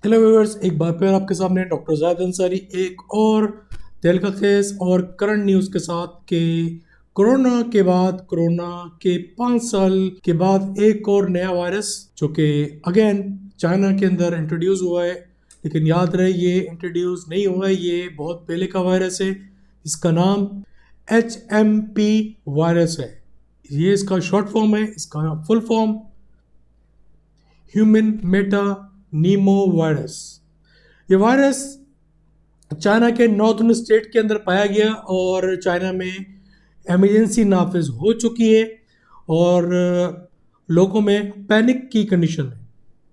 Hello viewers, एक बार फिर आपके सामने डॉक्टर जाहिद अंसारी एक और तेल का केस और करंट न्यूज़ के साथ कि कोरोना के 5 साल के बाद एक और नया वायरस जो कि अगेन चाइना के अंदर इंट्रोड्यूस हुआ है। लेकिन याद रहे, ये इंट्रोड्यूस नहीं हुआ है, ये बहुत पहले का वायरस है। इसका नाम HMP वायरस है। ये इसका शॉर्ट फॉर्म है। इसका फुल फॉर्म ह्यूमन मेटा नीमो वायरस। ये वायरस चाइना के नॉर्थन स्टेट के अंदर पाया गया और चाइना में इमरजेंसी नाफिज हो चुकी है और लोगों में पैनिक की कंडीशन है।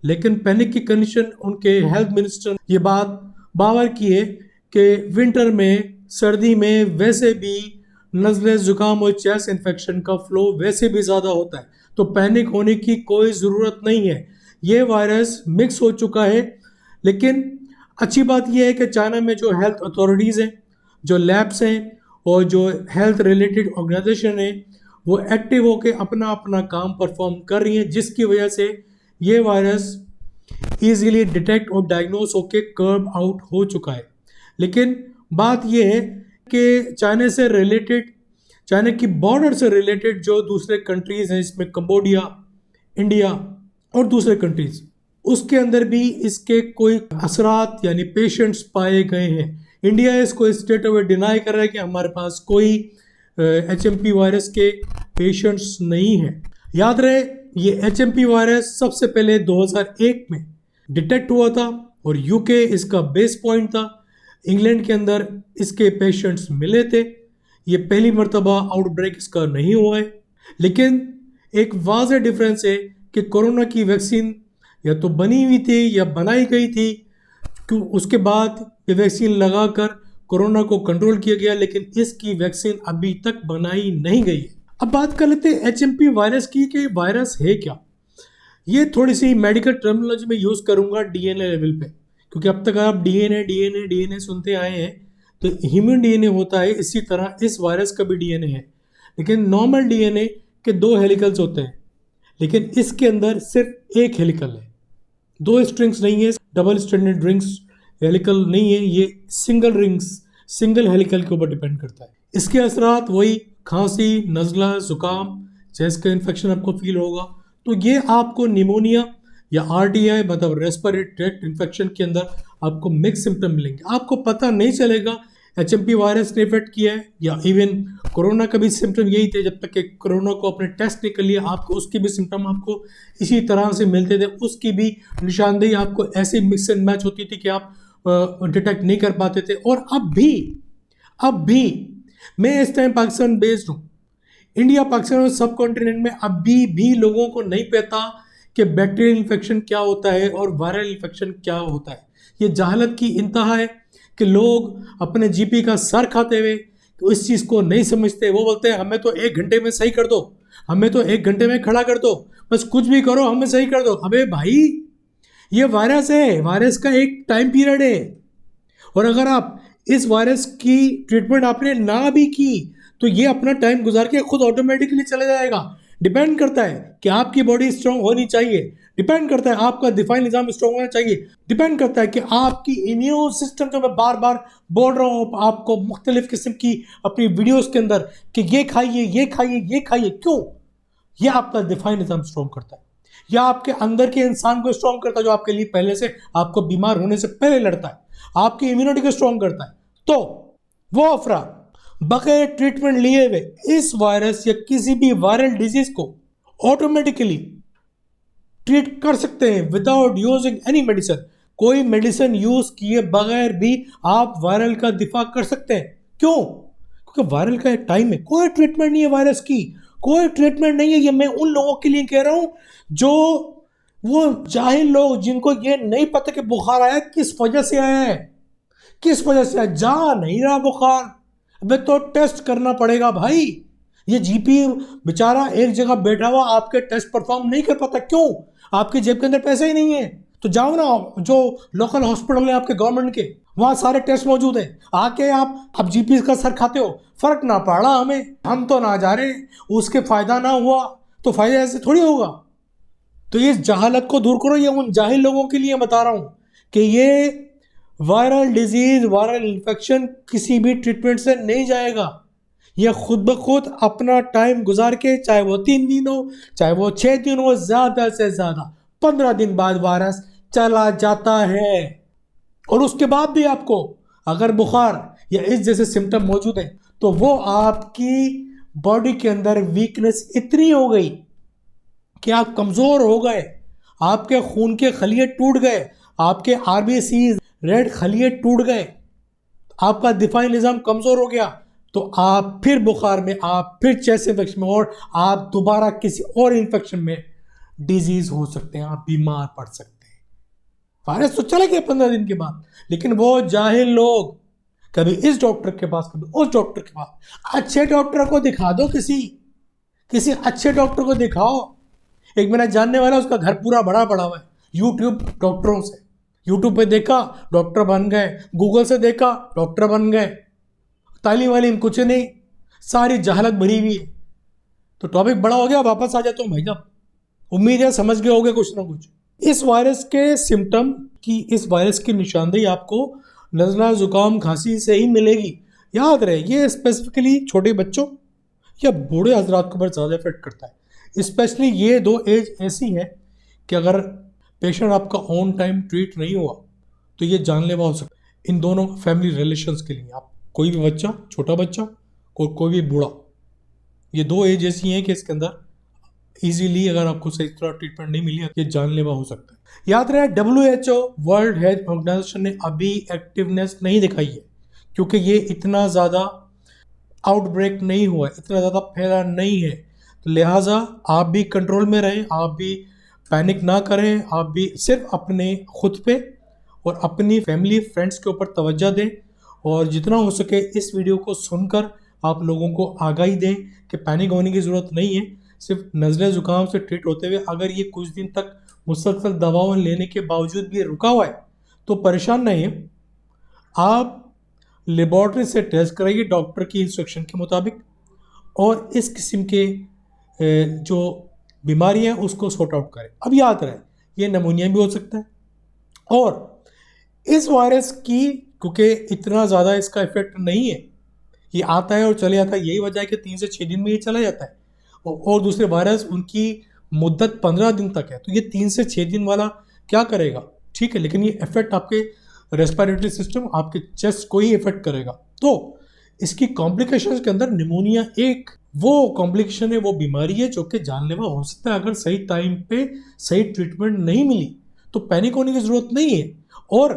लेकिन पैनिक की कंडीशन उनके हेल्थ मिनिस्टर ये बात बावर की है कि विंटर में, सर्दी में वैसे भी नज़ले ज़ुकाम और चेस्ट इन्फेक्शन का फ्लो वैसे भी ज़्यादा होता है, तो पैनिक होने की कोई ज़रूरत नहीं है। ये वायरस मिक्स हो चुका है। लेकिन अच्छी बात यह है कि चाइना में जो हेल्थ अथॉरिटीज़ हैं, जो लैब्स हैं और जो हेल्थ रिलेटेड ऑर्गेनाइजेशन है, वो एक्टिव होकर अपना अपना काम परफॉर्म कर रही हैं, जिसकी वजह से ये वायरस ईजीली डिटेक्ट और डायग्नोस होकर कर्ब आउट हो चुका है। लेकिन बात यह है कि चाइना की बॉर्डर से रिलेटेड जो दूसरे कंट्रीज़ हैं, इसमें कंबोडिया, इंडिया और दूसरे कंट्रीज़, उसके अंदर भी इसके कोई असरात यानी पेशेंट्स पाए गए हैं। इंडिया इसको स्ट्रेट अवे डिनाई कर रहा है कि हमारे पास कोई HMP वायरस के पेशेंट्स नहीं हैं। याद रहे, ये HMP वायरस सबसे पहले 2001 में डिटेक्ट हुआ था और यूके इसका बेस पॉइंट था। इंग्लैंड के अंदर इसके पेशेंट्स मिले थे। ये पहली मर्तबा आउटब्रेक इसका नहीं हुआ है। लेकिन एक वाज़ेह डिफरेंस है कि कोरोना की वैक्सीन या तो बनी हुई थी या बनाई गई थी, क्यों उसके बाद ये वैक्सीन लगाकर कोरोना को कंट्रोल किया गया, लेकिन इसकी वैक्सीन अभी तक बनाई नहीं गई है। अब बात कर लेते हैं HMP वायरस की कि वायरस है क्या। ये थोड़ी सी मेडिकल टर्मिनोलॉजी में यूज़ करूँगा DNA लेवल पे, क्योंकि अब तक आप DNA सुनते आए हैं, तो ह्यूमन DNA होता है, इसी तरह इस वायरस का भी DNA है। लेकिन नॉर्मल DNA के 2 हेलिकल्स होते हैं, लेकिन इसके अंदर सिर्फ एक हेलिकल है, 2 स्ट्रिंग्स नहीं है, डबल स्ट्रैंडेड रिंग्स हेलिकल नहीं है, ये सिंगल हेलिकल के ऊपर डिपेंड करता है। इसके असरात वही खांसी, नज़ला, ज़ुकाम, चेस्ट का इन्फेक्शन आपको फील होगा। तो ये आपको निमोनिया या RTI मतलब रेस्पिरेटरी ट्रैक्ट इन्फेक्शन के अंदर आपको मिक्स सिम्टम मिलेंगे। आपको पता नहीं चलेगा HMP वायरस ने इफेक्ट किया है, या इवन कोरोना का भी सिम्टम यही थे। जब तक कि कोरोना को अपने टेस्ट निकल लिया, आपको उसके भी सिम्टम आपको इसी तरह से मिलते थे। उसकी भी निशानदेही आपको ऐसे मिक्स एंड मैच होती थी कि आप डिटेक्ट नहीं कर पाते थे। और अब भी मैं इस टाइम पाकिस्तान बेस्ड हूँ, इंडिया पाकिस्तान और सब कॉन्टिनेंट में अभी भी लोगों को नहीं पता कि बैक्टीरियल इन्फेक्शन क्या होता है और वायरल इन्फेक्शन क्या होता है। ये जहालत की इंतहा है कि लोग अपने GP का सर खाते हुए तो इस चीज़ को नहीं समझते। वो बोलते हैं हमें तो 1 घंटे में सही कर दो, हमें तो 1 घंटे में खड़ा कर दो, बस कुछ भी करो हमें सही कर दो। अबे भाई, ये वायरस है, वायरस का एक टाइम पीरियड है, और अगर आप इस वायरस की ट्रीटमेंट आपने ना भी की तो ये अपना टाइम गुजार के खुद ऑटोमेटिकली चले जाएगा। डिपेंड करता है कि आपकी बॉडी स्ट्रांग होनी चाहिए, डिपेंड करता है आपका दिफाई निज़ाम स्ट्रांग होना चाहिए, डिपेंड करता है कि आपकी इम्यून सिस्टम, जो मैं बार बार बोल रहा हूँ आपको मुख्तलिफ किस्म की अपनी वीडियोस के अंदर कि ये खाइए ये खाइए ये खाइए, क्यों? ये आपका दिफाई निज़ाम स्ट्रांग करता है, या आपके अंदर के इंसान को स्ट्रांग करता है, जो आपके लिए पहले से आपको बीमार होने से पहले लड़ता है, आपकी इम्यूनिटी को स्ट्रांग करता है। तो वो अफराद बगैर ट्रीटमेंट लिए हुए इस वायरस या किसी भी वायरल डिजीज को ऑटोमेटिकली ट्रीट कर सकते हैं विदाउट यूजिंग एनी मेडिसिन। कोई मेडिसिन यूज किए बगैर भी आप वायरल का दिफा कर सकते हैं। क्यों? क्योंकि वायरल का एक टाइम है, कोई ट्रीटमेंट नहीं है वायरस की, कोई ट्रीटमेंट नहीं है। ये मैं उन लोगों के लिए कह रहा हूं जो वो जाहिल लोग, जिनको ये नहीं पता कि बुखार आया किस वजह से आया है, किस वजह से आया। जा नहीं रहा बुखार, अबे तो टेस्ट करना पड़ेगा भाई। ये GP बेचारा एक जगह बैठा हुआ आपके टेस्ट परफॉर्म नहीं कर पाता। क्यों? आपके जेब के अंदर पैसे ही नहीं है। तो जाओ ना, जो लोकल हॉस्पिटल है आपके गवर्नमेंट के, वहाँ सारे टेस्ट मौजूद हैं। आके आप GP का सर खाते हो, फर्क ना पड़ा हमें, हम तो ना जा रहे, उसके फायदा ना हुआ तो फायदा ऐसे थोड़ी होगा। तो इस जहालत को दूर करो। ये उन जाहिल लोगों के लिए बता रहा हूँ कि ये वायरल डिजीज, वायरल इन्फेक्शन किसी भी ट्रीटमेंट से नहीं जाएगा। ये खुद ब खुद अपना टाइम गुजार के, चाहे वो 3 दिन हो, चाहे वो 6 दिन हो, ज्यादा से ज्यादा 15 दिन बाद वायरस चला जाता है। और उसके बाद भी आपको अगर बुखार या इस जैसे सिम्टम मौजूद है तो वो आपकी बॉडी के अंदर वीकनेस इतनी हो गई कि आप कमजोर हो गए, आपके खून के खलिये टूट गए, आपके आरबीसी रेड खलिये टूट गए, आपका दिफाई निज़ाम कमजोर हो गया, तो आप फिर बुखार में, आप फिर चेस्ट इन्फेक्शन में, और आप दोबारा किसी और इन्फेक्शन में डिजीज हो सकते हैं, आप बीमार पड़ सकते हैं। वायरस तो चला गया 15 दिन के बाद, लेकिन वो जाहिल लोग कभी इस डॉक्टर के पास, कभी उस डॉक्टर के पास। अच्छे डॉक्टर को दिखा दो, किसी अच्छे डॉक्टर को दिखाओ। एक मेरा जानने वाला, उसका घर पूरा बड़ा पड़ा हुआ है यूट्यूब डॉक्टरों से। यूट्यूब पे देखा डॉक्टर बन गए, गूगल से देखा डॉक्टर बन गए, तालीम वालीम कुछ नहीं, सारी जहालत भरी हुई है। तो टॉपिक बड़ा हो गया, वापस आ जाता हूँ भाई साहब। उम्मीद है समझ गए होगे कुछ ना कुछ। इस वायरस के सिम्टम की, इस वायरस की निशानदेही आपको नज़ला, जुकाम, खांसी से ही मिलेगी। याद रहे, ये स्पेसिफिकली छोटे बच्चों या बूढ़े हजरात के ऊपर ज़्यादा इफेक्ट करता है। स्पेशली ये 2 एज ऐसी है कि अगर पेशेंट आपका ऑन टाइम ट्रीट नहीं हुआ तो ये जानलेवा हो सकता है इन दोनों फैमिली रिलेशंस के लिए। आप कोई भी बच्चा, छोटा बच्चा, कोई भी बूढ़ा, ये 2 एज ऐसी हैं कि इसके अंदर इजीली अगर आपको सही तरह ट्रीटमेंट नहीं मिली, ये जानलेवा हो सकता है। याद रहे, WHO वर्ल्ड हेल्थ ऑर्गेनाइजेशन ने अभी एक्टिवनेस नहीं दिखाई है, क्योंकि ये इतना ज़्यादा आउटब्रेक नहीं हुआ है, इतना ज़्यादा फैला नहीं है। तो लिहाजा आप भी कंट्रोल में रहें, आप भी पैनिक ना करें, आप भी सिर्फ अपने खुद पे और अपनी फैमिली फ्रेंड्स के ऊपर तवज्जो दें, और जितना हो सके इस वीडियो को सुनकर आप लोगों को आगाही दें कि पैनिक होने की ज़रूरत नहीं है। सिर्फ नज़ले ज़ुकाम से ट्रीट होते हुए अगर ये कुछ दिन तक मुसलसल दवाओं लेने के बावजूद भी रुका हुआ है तो परेशान नहीं है। आप लेबॉर्ट्री से टेस्ट कराइए डॉक्टर की इंस्ट्रक्शन के मुताबिक, और इस किस्म के जो बीमारियां हैं उसको सॉर्ट आउट करें। अब याद रहे, ये नमूनिया भी हो सकता है, और इस वायरस की क्योंकि इतना ज़्यादा इसका इफेक्ट नहीं है, ये आता है और चले जाता है, यही वजह है कि 3 से 6 दिन में ये चला जाता है। और दूसरे वायरस उनकी मुद्दत 15 दिन तक है, तो ये 3 से 6 दिन वाला क्या करेगा, ठीक है, लेकिन ये इफेक्ट आपके रेस्पिरेटरी सिस्टम, आपके चेस्ट को ही इफेक्ट करेगा। तो इसकी कॉम्प्लिकेशंस के अंदर निमोनिया एक वो कॉम्प्लिकेशन है, वो बीमारी है जो कि जानलेवा हो सकता है अगर सही टाइम पे सही ट्रीटमेंट नहीं मिली। तो पैनिक होने की ज़रूरत नहीं है, और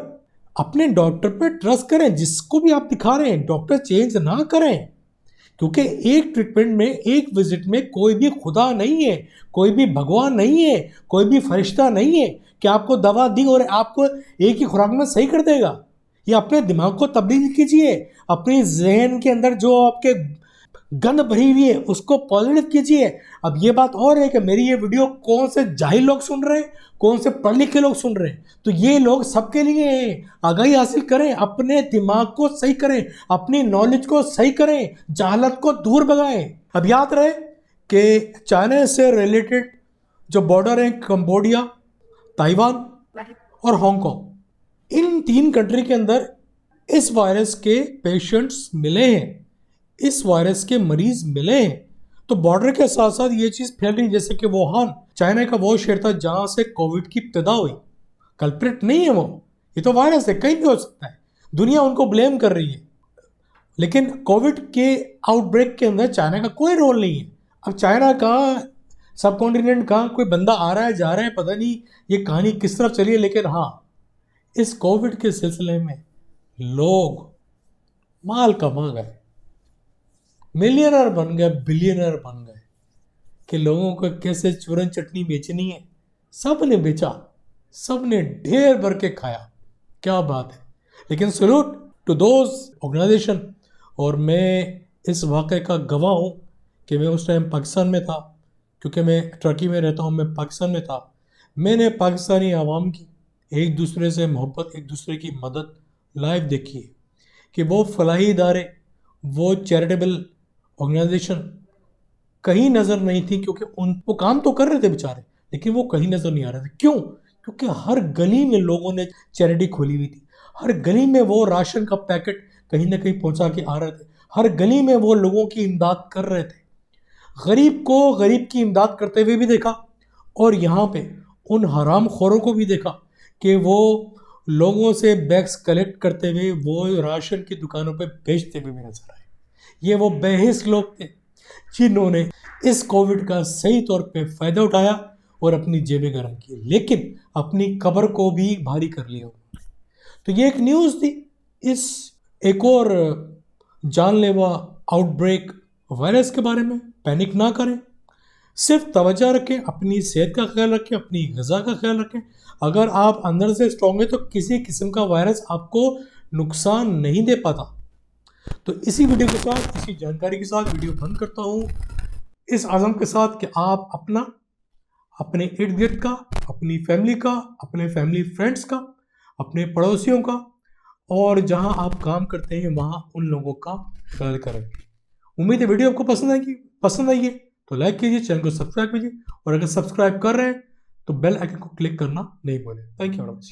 अपने डॉक्टर पे ट्रस्ट करें। जिसको भी आप दिखा रहे हैं, डॉक्टर चेंज ना करें, क्योंकि एक ट्रीटमेंट में, एक विजिट में कोई भी खुदा नहीं है, कोई भी भगवान नहीं है, कोई भी फरिश्ता नहीं है कि आपको दवा दी और आपको एक ही खुराक में सही कर देगा। ये अपने दिमाग को तब्दील कीजिए, अपनी जहन के अंदर जो आपके गंद भरी हुई है उसको पॉजिटिव कीजिए। अब ये बात और है कि मेरी ये वीडियो कौन से जाहिल लोग सुन रहे हैं, कौन से पढ़ लिखे लोग सुन रहे हैं, तो ये लोग सबके लिए हैं। आगाही हासिल करें, अपने दिमाग को सही करें, अपनी नॉलेज को सही करें, जहालत को दूर भगाएं। अब याद रहे कि चाइना से रिलेटेड जो बॉर्डर है, कंबोडिया, ताइवान और हांगकांग, इन 3 कंट्री के अंदर इस वायरस के पेशेंट्स मिले हैं, इस वायरस के मरीज मिले हैं। तो बॉर्डर के साथ साथ ये चीज़ फैल रही, जैसे कि वुहान चाइना का वो शहर था जहाँ से कोविड की इब्तिदा हुई। कल्प्रिट नहीं है वो, ये तो वायरस है, कहीं भी हो सकता है, दुनिया उनको ब्लेम कर रही है, लेकिन कोविड के आउटब्रेक के अंदर चाइना का कोई रोल नहीं है। अब चाइना का सब कॉन्टिनेंट का कोई बंदा आ रहा है, जा रहा है, पता नहीं ये कहानी किस तरफ चली है, लेकिन हाँ, इस कोविड के सिलसिले में लोग माल कमा गए, मिलियनर बन गए, बिलियनर बन गए, कि लोगों को कैसे चूरन चटनी बेचनी है सब ने बेचा, सब ने ढेर भर के खाया। क्या बात है। लेकिन सैल्यूट टू दोज ऑर्गेनाइजेशन, और मैं इस वाक़े का गवाह हूँ कि मैं उस टाइम पाकिस्तान में था, क्योंकि मैं टर्की में रहता हूँ, मैं पाकिस्तान में था। मैंने पाकिस्तानी आवाम की एक दूसरे से मोहब्बत, एक दूसरे की मदद लाइव देखी है, कि वो फलाही इदारे, वो चैरिटेबल ऑर्गेनाइजेशन कहीं नज़र नहीं थी, क्योंकि वो काम तो कर रहे थे बेचारे, लेकिन वो कहीं नज़र नहीं आ रहे थे। क्यों? क्योंकि हर गली में लोगों ने चैरिटी खोली हुई थी, हर गली में वो राशन का पैकेट कहीं ना कहीं पहुंचा के आ रहे थे, हर गली में वो लोगों की इमदाद कर रहे थे। गरीब को गरीब की इमदाद करते हुए भी देखा, और यहाँ पे उन हराम खोरों को भी देखा कि वो लोगों से बैग्स कलेक्ट करते हुए वो राशन की दुकानों पे बेचते हुए भी नजर आए। ये वो बेहिस लोग थे जिन्होंने इस कोविड का सही तौर पे फ़ायदा उठाया और अपनी जेबें गर्म की, लेकिन अपनी कब्र को भी भारी कर लिया। तो ये एक न्यूज़ थी इस एक और जानलेवा आउटब्रेक वायरस के बारे में। पैनिक ना करें, सिर्फ तवज्जो रखें, अपनी सेहत का ख्याल रखें, अपनी ग़िज़ा का ख्याल रखें। अगर आप अंदर से स्ट्रॉन्ग है तो किसी किस्म का वायरस आपको नुकसान नहीं दे पाता। तो इसी वीडियो के साथ, इसी जानकारी के साथ वीडियो बंद करता हूँ, इस आज़म के साथ कि आप अपना, अपने इर्द गिर्द का, अपनी फैमिली का, अपने फैमिली फ्रेंड्स का, अपने पड़ोसियों का, और जहां आप काम करते हैं वहां उन लोगों का ख्याल करें। उम्मीद है वीडियो आपको पसंद आई है तो लाइक कीजिए, चैनल को सब्सक्राइब कीजिए, और अगर सब्सक्राइब कर रहे हैं तो बेल आइकन को क्लिक करना नहीं भूलें। Thank you very much.